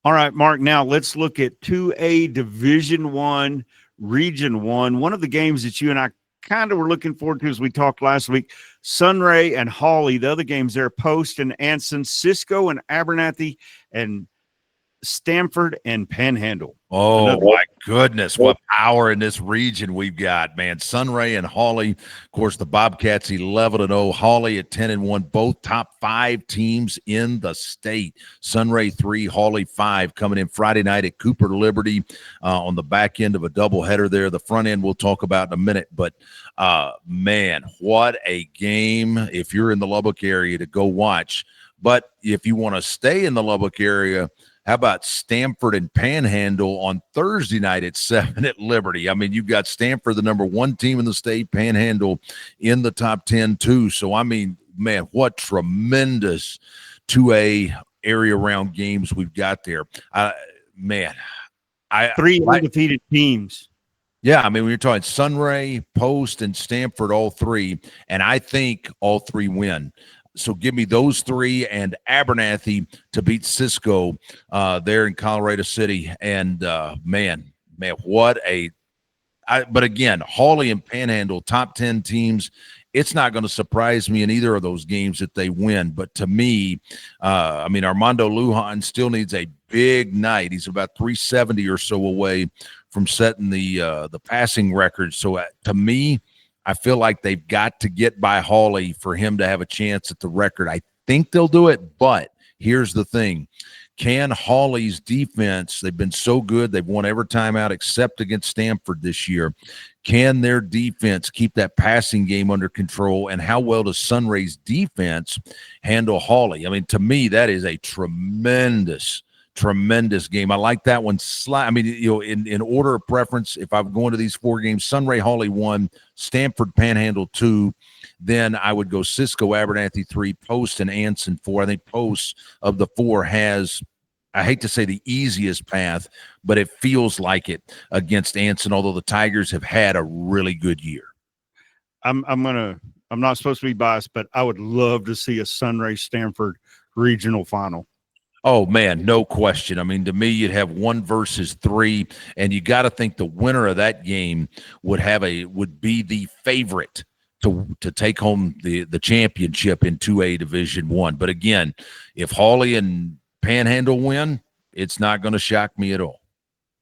All right, Mark. Now let's look at 2A Division One, Region One. One of the games that you and I kind of were looking forward to as we talked last week. Sunray and Hawley. The other games there: Post and Anson, Cisco and Abernathy, and Stamford and Panhandle. Oh, my goodness. What power in this region we've got, man. Sunray and Hawley. Of course, the Bobcats 11-0. Hawley at 10-1. Both top 5 teams in the state. Sunray 3, Hawley 5 coming in Friday night at Cooper Liberty on the back end of a doubleheader there. The front end we'll talk about in a minute. But, man, what a game if you're in the Lubbock area to go watch. But if you want to stay in the Lubbock area, how about Stamford and Panhandle on Thursday night at 7 at Liberty? I mean, you've got Stamford, the number 1 team in the state, Panhandle in the top 10 too. So, I mean, man, what tremendous 2A area round games we've got there. Man. 3 undefeated teams. Yeah, I mean, when you're talking Sunray, Post, and Stamford, all 3, and I think all 3 win. So give me those 3 and Abernathy to beat Cisco there in Colorado City. And, man, what a – but, again, Hawley and Panhandle, top 10 teams, it's not going to surprise me in either of those games that they win. But to me, I mean, Armando Lujan still needs a big night. He's about 370 or so away from setting the passing record. So, to me – I feel like they've got to get by Hawley for him to have a chance at the record. I think they'll do it, but here's the thing. Can Hawley's defense, they've been so good, they've won every time out except against Stamford this year. Can their defense keep that passing game under control, and how well does Sunray's defense handle Hawley? I mean, to me, that is a tremendous game. I like that one. I mean, you know, in order of preference, if I'm going to these 4 games, Sunray, Hawley 1, Stamford, Panhandle 2, then I would go Cisco, Abernathy 3, Post, and Anson 4. I think Post of the 4 has, I hate to say the easiest path, but it feels like it against Anson, although the Tigers have had a really good year. I'm not supposed to be biased, but I would love to see a Sunray Stanford regional final. Oh, man, no question. I mean, to me, you'd have 1 versus 3, and you got to think the winner of that game would be the favorite to take home the championship in 2A Division 1. But again, if Hawley and Panhandle win, it's not going to shock me at all.